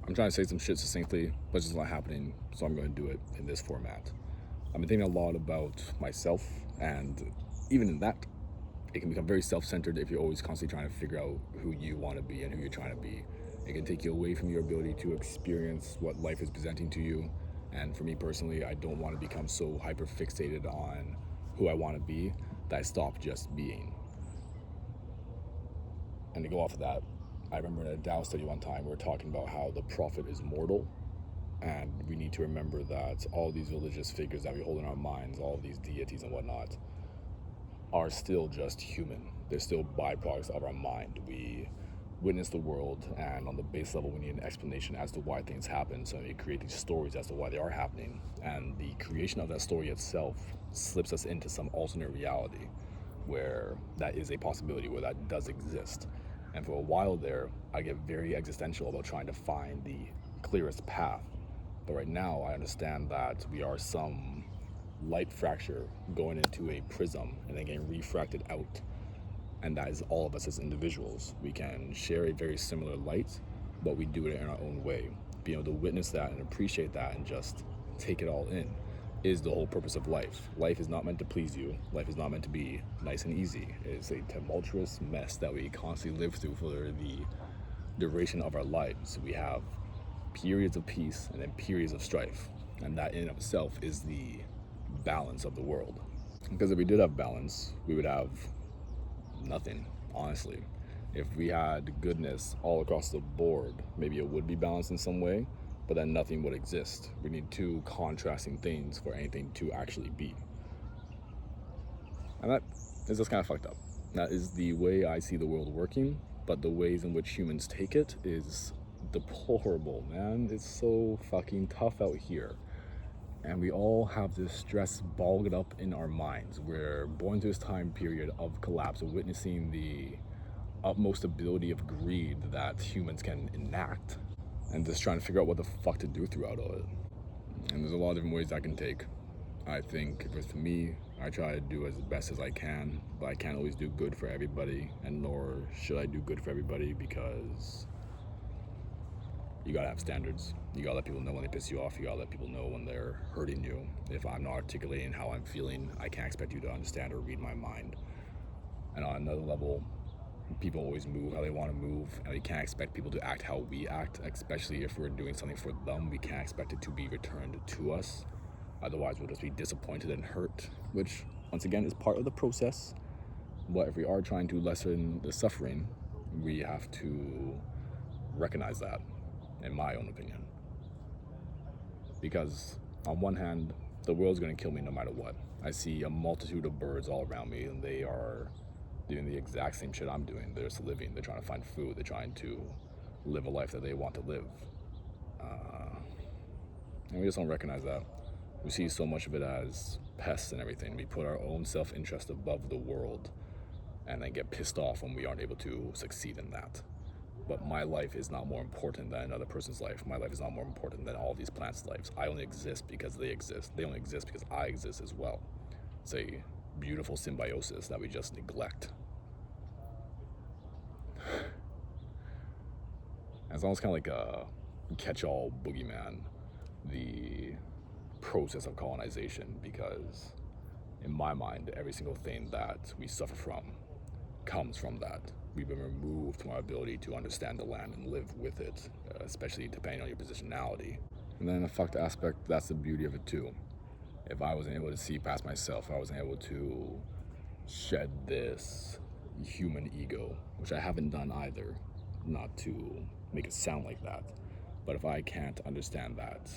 I'm trying to say some shit succinctly, but it's just not happening, so I'm going to do it in this format. I've been thinking a lot about myself, and even in that, it can become very self-centered if you're always constantly trying to figure out who you want to be and who you're trying to be. It can take you away from your ability to experience what life is presenting to you. And for me personally, I don't want to become so hyper fixated on who I want to be that I stop just being. And to go off of that, I remember in a Tao study one time we were talking about how the prophet is mortal, and we need to remember that all these religious figures that we hold in our minds, all these deities and whatnot, are still just human. They're still byproducts of our mind. We witness the world, and on the base level, we need an explanation as to why things happen. So we create these stories as to why they are happening, and the creation of that story itself slips us into some alternate reality where that is a possibility, where that does exist. And for a while there, I get very existential about trying to find the clearest path. But right now, I understand that we are some light fracture going into a prism and then getting refracted out. And that is all of us as individuals. We can share a very similar light, but we do it in our own way. Being able to witness that and appreciate that and just take it all in is the whole purpose of life. Life is not meant to please you. Life is not meant to be nice and easy. It is a tumultuous mess that we constantly live through for the duration of our lives. We have periods of peace and then periods of strife. And that in and of itself is the balance of the world. Because if we did have balance, we would have nothing, honestly. If we had goodness all across the board, maybe it would be balanced in some way, but then nothing would exist. We need two contrasting things for anything to actually be. And that is just kind of fucked up. That is the way I see the world working, but the ways in which humans take it is deplorable, man. It's so fucking tough out here. And we all have this stress balled up in our minds. We're born to this time period of collapse, of witnessing the utmost ability of greed that humans can enact, and just trying to figure out what the fuck to do throughout all it. And there's a lot of different ways I can take. I think with me, I try to do as best as I can, but I can't always do good for everybody, and nor should I do good for everybody, because you gotta have standards. You gotta let people know when they piss you off. You gotta let people know when they're hurting you. If I'm not articulating how I'm feeling, I can't expect you to understand or read my mind. And on another level, people always move how they want to move, and we can't expect people to act how we act, especially if we're doing something for them. We can't expect it to be returned to us. Otherwise, we'll just be disappointed and hurt, which, once again, is part of the process. But if we are trying to lessen the suffering, we have to recognize that, in my own opinion. Because on one hand, the world's going to kill me no matter what. I see a multitude of birds all around me, and they are doing the exact same shit I'm doing. They're just living. They're trying to find food. They're trying to live a life that they want to live. And we just don't recognize that. We see so much of it as pests and everything. We put our own self-interest above the world and then get pissed off when we aren't able to succeed in that. But my life is not more important than another person's life. My life is not more important than all these plants' lives. I only exist because they exist. They only exist because I exist as well. It's a beautiful symbiosis that we just neglect. It's almost kind of like a catch-all boogeyman, the process of colonization, because in my mind, every single thing that we suffer from comes from that. We've been removed from our ability to understand the land and live with it, especially depending on your positionality. And then a fucked aspect, that's the beauty of it too. If I wasn't able to see past myself, I wasn't able to shed this human ego, which I haven't done either, not to make it sound like that. But if I can't understand that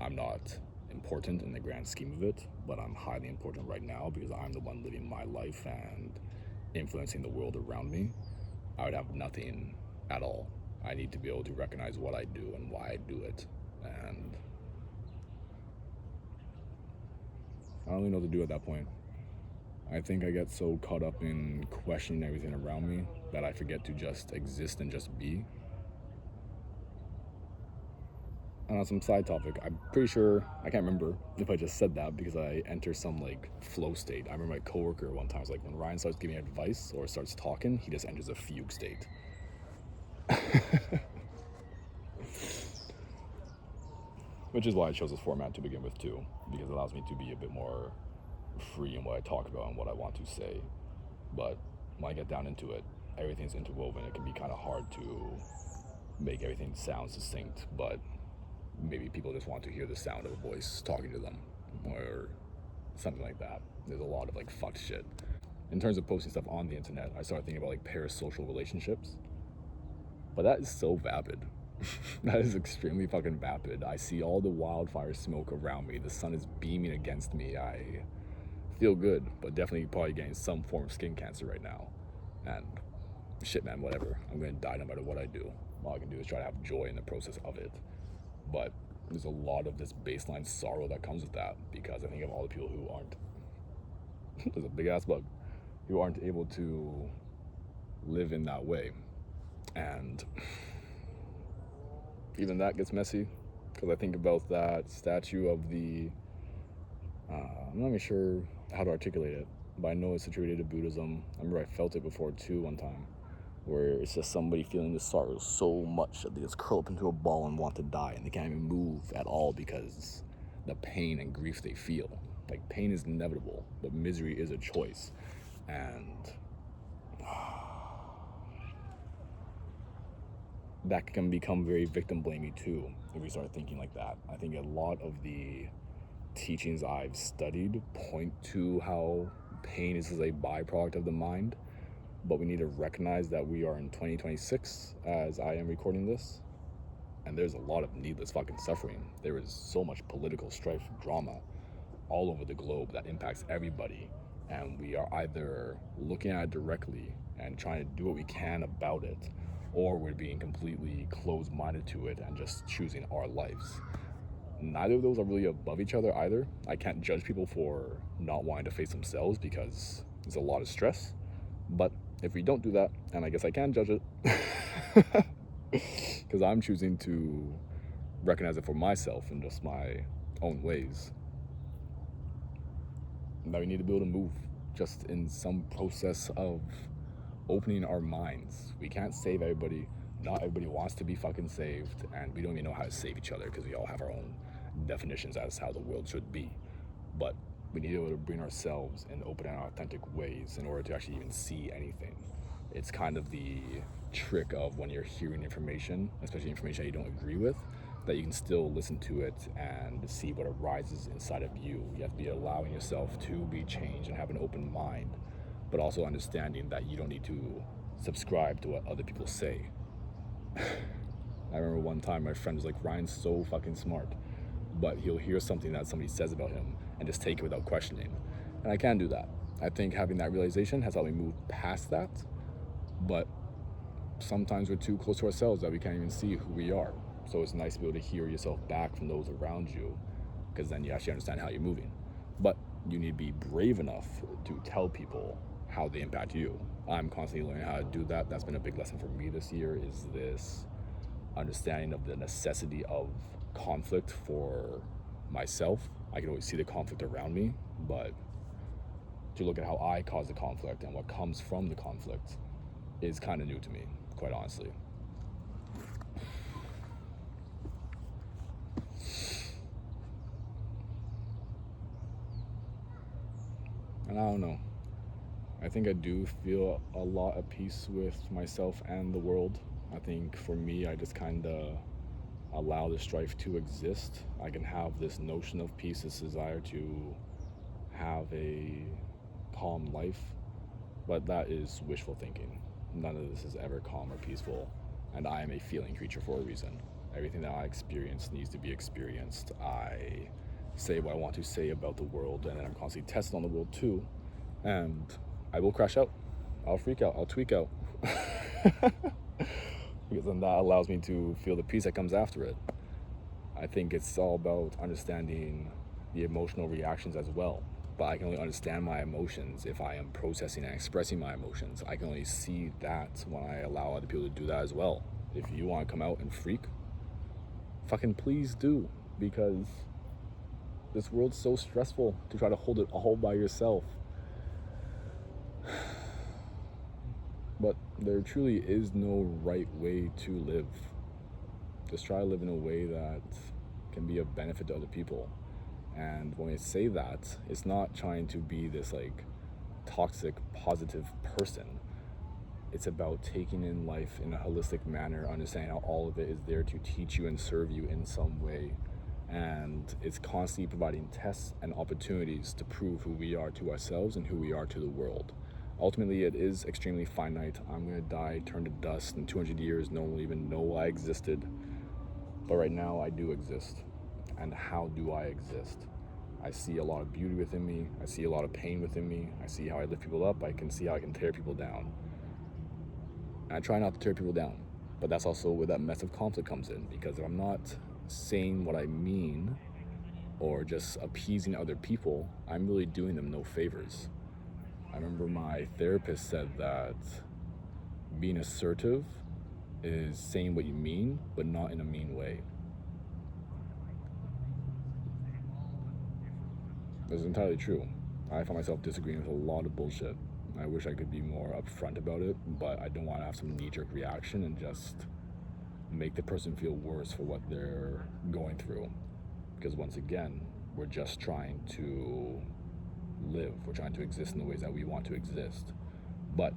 I'm not important in the grand scheme of it, but I'm highly important right now because I'm the one living my life and influencing the world around me, I would have nothing at all. I need to be able to recognize what I do and why I do it. And I don't really know what to do at that point. I think I get so caught up in questioning everything around me that I forget to just exist and just be. And on some side topic, I'm pretty sure, I can't remember if I just said that because I enter some like flow state. I remember my coworker one time was like, when Ryan starts giving advice or starts talking, he just enters a fugue state. which is why I chose this format to begin with too, because it allows me to be a bit more free in what I talk about and what I want to say. But when I get down into it, everything's interwoven. It can be kind of hard to make everything sound succinct, but maybe people just want to hear the sound of a voice talking to them or something like that. There's a lot of like fucked shit. In terms of posting stuff on the internet, I started thinking about like parasocial relationships, but that is so vapid. That is extremely fucking vapid. I see all the wildfire smoke around me. The sun is beaming against me. I feel good, but definitely probably getting some form of skin cancer right now. And shit, man, whatever. I'm gonna die no matter what I do. All I can do is try to have joy in the process of it. But there's a lot of this baseline sorrow that comes with that, because I think of all the people who aren't there's a big ass bug, who aren't able to live in that way. And even that gets messy, because I think about that statue of the I'm not even sure how to articulate it, but I know it's attributed to Buddhism. I remember I felt it before too one time, where it's just somebody feeling this sorrow so much that they just curl up into a ball and want to die, and they can't even move at all because the pain and grief they feel. Like, pain is inevitable, but misery is a choice. And that can become very victim blamey too if we start thinking like that. I think a lot of the teachings I've studied point to how pain is a byproduct of the mind, but we need to recognize that we are in 2026 as I am recording this, and there's a lot of needless fucking suffering. There is so much political strife, drama all over the globe that impacts everybody, and we are either looking at it directly and trying to do what we can about it, or we're being completely closed-minded to it and just choosing our lives. Neither of those are really above each other either. I can't judge people for not wanting to face themselves because there's a lot of stress. But if we don't do that, and I guess I can judge it, because I'm choosing to recognize it for myself in just my own ways, that we need to be able to move just in some process of opening our minds. We can't save everybody. Not everybody wants to be fucking saved, and we don't even know how to save each other because we all have our own definitions as how the world should be. But we need to be able to bring ourselves in open and authentic ways in order to actually even see anything. It's kind of the trick of when you're hearing information, especially information that you don't agree with, that you can still listen to it and see what arises inside of you. You have to be allowing yourself to be changed and have an open mind, but also understanding that you don't need to subscribe to what other people say. I remember one time my friend was like, Ryan's so fucking smart, but he'll hear something that somebody says about him and just take it without questioning. And I can do that. I think having that realization has helped me move past that, but sometimes we're too close to ourselves that we can't even see who we are. So it's nice to be able to hear yourself back from those around you, because then you actually understand how you're moving. But you need to be brave enough to tell people how they impact you. I'm constantly learning how to do that. That's been a big lesson for me this year, is this understanding of the necessity of conflict for myself. I can always see the conflict around me, but to look at how I cause the conflict and what comes from the conflict is kind of new to me, quite honestly. And I don't know. I think I do feel a lot at peace with myself and the world. I think for me, I just kind of allow the strife to exist. I can have this notion of peace, this desire to have a calm life, but that is wishful thinking. None of this is ever calm or peaceful, and I am a feeling creature for a reason. Everything that I experience needs to be experienced. I say what I want to say about the world, and then I'm constantly tested on the world too, and I will crash out. I'll freak out. I'll tweak out. Because then that allows me to feel the peace that comes after it. I think it's all about understanding the emotional reactions as well. But I can only understand my emotions if I am processing and expressing my emotions. I can only see that when I allow other people to do that as well. If you want to come out and freak, fucking please do. Because this world's so stressful to try to hold it all by yourself. But there truly is no right way to live. Just try to live in a way that can be of benefit to other people. And when I say that, it's not trying to be this like toxic, positive person. It's about taking in life in a holistic manner, understanding how all of it is there to teach you and serve you in some way. And it's constantly providing tests and opportunities to prove who we are to ourselves and who we are to the world. Ultimately, it is extremely finite. I'm going to die, turn to dust in 200 years. No one will even know I existed. But right now, I do exist. And how do I exist? I see a lot of beauty within me. I see a lot of pain within me. I see how I lift people up. I can see how I can tear people down. And I try not to tear people down. But that's also where that mess of conflict comes in. Because if I'm not saying what I mean or just appeasing other people, I'm really doing them no favors. I remember my therapist said that being assertive is saying what you mean, but not in a mean way. This is entirely true. I find myself disagreeing with a lot of bullshit. I wish I could be more upfront about it, but I don't want to have some knee-jerk reaction and just make the person feel worse for what they're going through. Because once again, we're just trying to live. We're trying to exist in the ways that we want to exist. But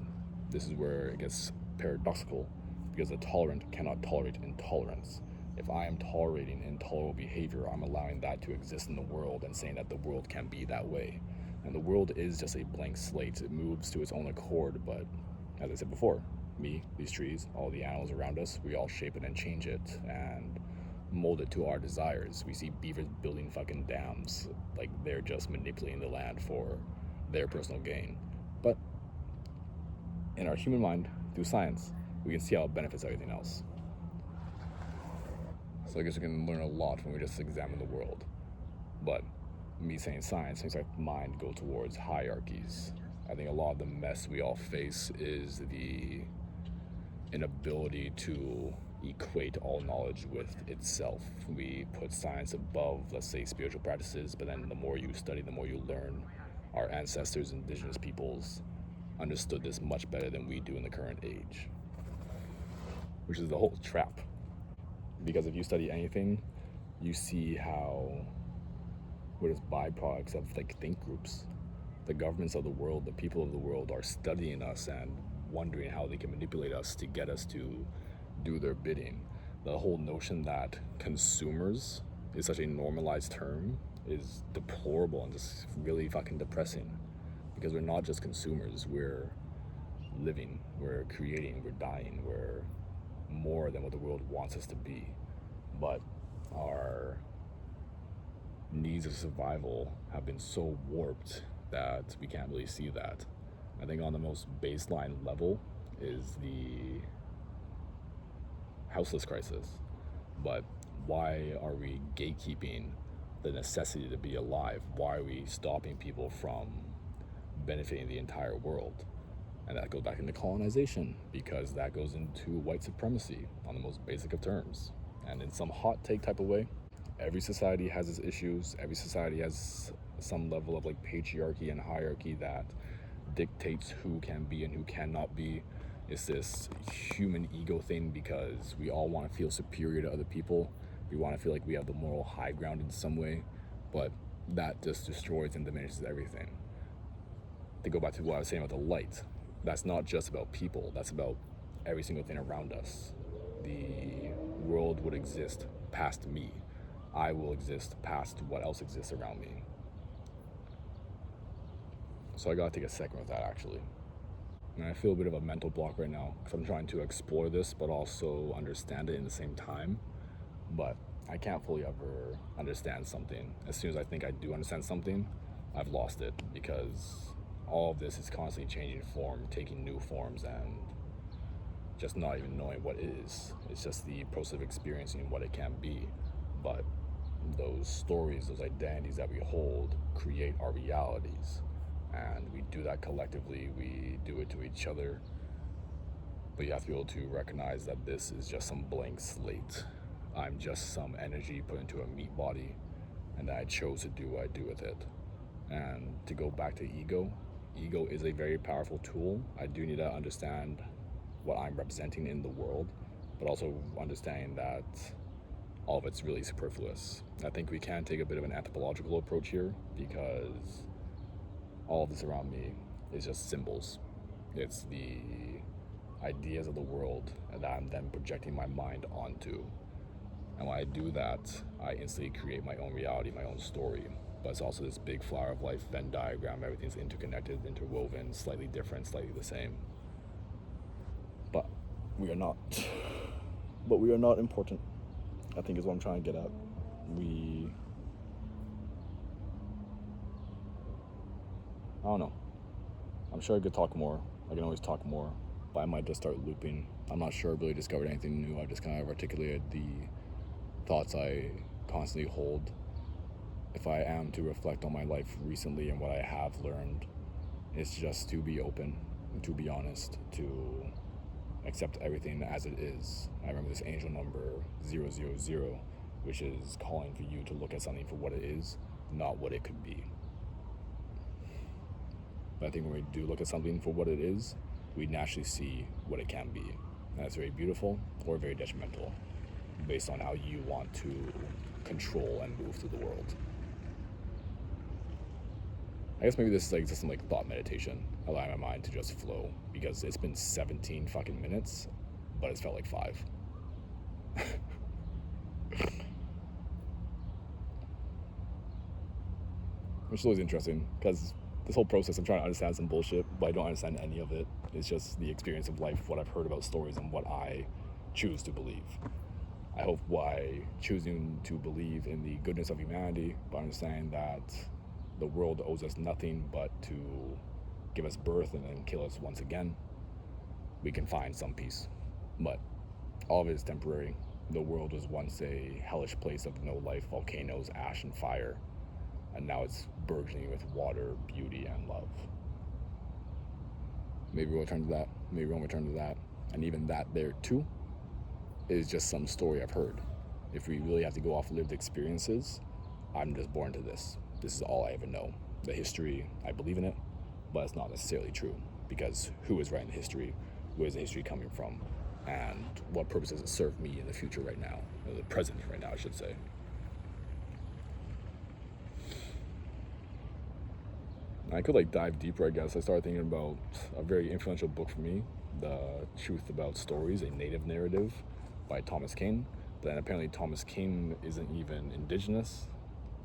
this is where it gets paradoxical, because the tolerant cannot tolerate intolerance. If I am tolerating intolerable behavior, I'm allowing that to exist in the world and saying that the world can be that way. And the world is just a blank slate. It moves to its own accord, but as I said before, me, these trees, all the animals around us, we all shape it and change it and mold it to our desires. We see beavers building fucking dams, like they're just manipulating the land for their personal gain. But in our human mind, through science, we can see how it benefits everything else. So I guess we can learn a lot when we just examine the world. But me saying science makes my mind go towards hierarchies. I think a lot of the mess we all face is the inability to equate all knowledge with itself. We put science above, let's say, spiritual practices, but then the more you study, the more you learn. Our ancestors, indigenous peoples, understood this much better than we do in the current age, which is the whole trap. Because if you study anything, you see how we're just byproducts of like think groups. The governments of the world, the people of the world are studying us and wondering how they can manipulate us to get us to do their bidding. The whole notion that consumers is such a normalized term is deplorable and just really fucking depressing, because we're not just consumers, we're living, we're creating, we're dying, we're more than what the world wants us to be. But our needs of survival have been so warped that we can't really see that. I think on the most baseline level is the houseless crisis. But why are we gatekeeping the necessity to be alive? Why are we stopping people from benefiting the entire world? And that goes back into colonization, because that goes into white supremacy on the most basic of terms. And in some hot take type of way, every society has its issues. Every society has some level of like patriarchy and hierarchy that dictates who can be and who cannot be. It's this human ego thing, because we all want to feel superior to other people. We want to feel like we have the moral high ground in some way, but that just destroys and diminishes everything. To go back to what I was saying about the light, that's not just about people, that's about every single thing around us. The world would exist past me. I will exist past what else exists around me. So I gotta take a second with that, actually. And I feel a bit of a mental block right now, because I'm trying to explore this but also understand it in the same time. But I can't fully ever understand something. As soon as I think I do understand something, I've lost it, because all of this is constantly changing form, taking new forms, and just not even knowing what it is. It's just the process of experiencing what it can be. But those stories, those identities that we hold create our realities. And we do that collectively, we do it to each other. But you have to be able to recognize that this is just some blank slate. I'm just some energy put into a meat body, and I chose to do what I do with it. And to go back to ego is a very powerful tool. I do need to understand what I'm representing in the world, but also understanding that all of it's really superfluous. I think we can take a bit of an anthropological approach here because all of this around me is just symbols. It's the ideas of the world that I'm then projecting my mind onto. And when I do that, I instantly create my own reality, my own story. But it's also this big flower of life Venn diagram. Everything's interconnected, interwoven, slightly different, slightly the same. But we are not. But we are not important, I think is what I'm trying to get at. I don't know. I'm sure I could talk more. I can always talk more. But I might just start looping. I'm not sure I've really discovered anything new. I just kind of articulated the thoughts I constantly hold. If I am to reflect on my life recently and what I have learned, it's just to be open, to be honest, to accept everything as it is. I remember this angel number 000, which is calling for you to look at something for what it is, not what it could be. But I think when we do look at something for what it is, we naturally see what it can be. And that's very beautiful or very detrimental, based on how you want to control and move through the world. I guess maybe this is like just some like thought meditation, allowing my mind to just flow, because it's been 17 fucking minutes, but it's felt like 5. Which is always interesting, because this whole process, I'm trying to understand some bullshit, but I don't understand any of it. It's just the experience of life, what I've heard about stories, and what I choose to believe. I hope by choosing to believe in the goodness of humanity, by understanding that the world owes us nothing but to give us birth and then kill us once again, we can find some peace. But all of it is temporary. The world was once a hellish place of no life, volcanoes, ash, and fire. And now it's burgeoning with water, beauty, and love. Maybe we'll return to that. Maybe we won't return to that. And even that there too is just some story I've heard. If we really have to go off lived experiences, I'm just born to this. This is all I ever know. The history, I believe in it, but it's not necessarily true, because who is writing the history? Where is the history coming from? And what purpose does it serve me in the future right now? Or the present right now, I should say. I could like dive deeper, I guess. I started thinking about a very influential book for me, The Truth About Stories, a Native Narrative by Thomas Kean. Then apparently Thomas Kean isn't even indigenous,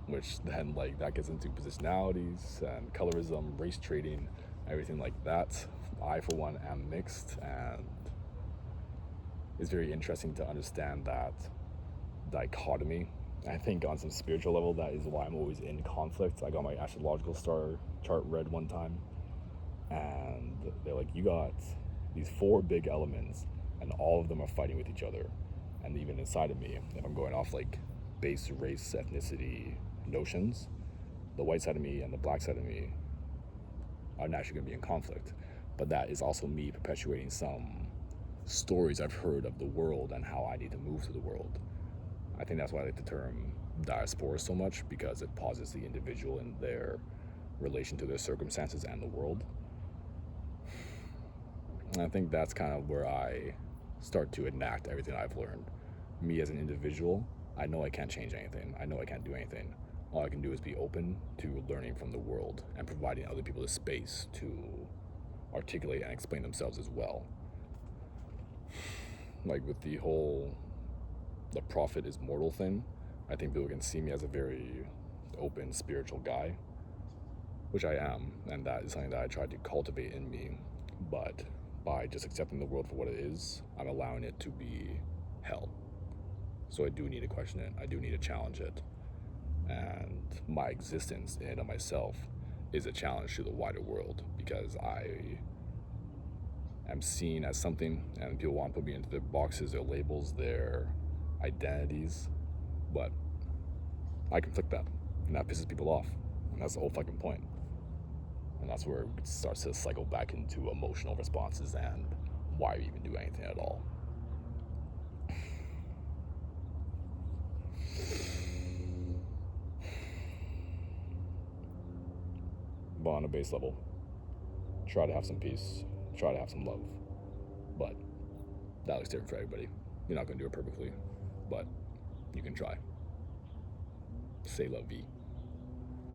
which then like that gets into positionalities and colorism, race trading, everything like that. I for one am mixed, and it's very interesting to understand that dichotomy. I think on some spiritual level, that is why I'm always in conflict. I got my astrological star chart read one time, and they're like, you got these 4 big elements, and all of them are fighting with each other. And even inside of me, if I'm going off like base race, ethnicity notions, the white side of me and the black side of me are naturally going to be in conflict. But that is also me perpetuating some stories I've heard of the world and how I need to move through the world. I think that's why I like the term diaspora so much, because it posits the individual in their relation to their circumstances and the world. And I think that's kind of where I start to enact everything I've learned. Me as an individual, I know I can't change anything. I know I can't do anything. All I can do is be open to learning from the world and providing other people the space to articulate and explain themselves as well. Like with the whole the prophet is mortal thing, I think people can see me as a very open spiritual guy, which I am, and that is something that I tried to cultivate in me. But by just accepting the world for what it is, I'm allowing it to be hell. So I do need to question it. I do need to challenge it. And my existence in and of myself is a challenge to the wider world, because I am seen as something, and people want to put me into their boxes, their labels, their identities, but I conflict that, and that pisses people off, and that's the whole fucking point. And that's where it starts to cycle back into emotional responses and why we even do anything at all. But on a base level, try to have some peace, try to have some love, but that looks different for everybody. You're not going to do it perfectly, but you can try. C'est la vie.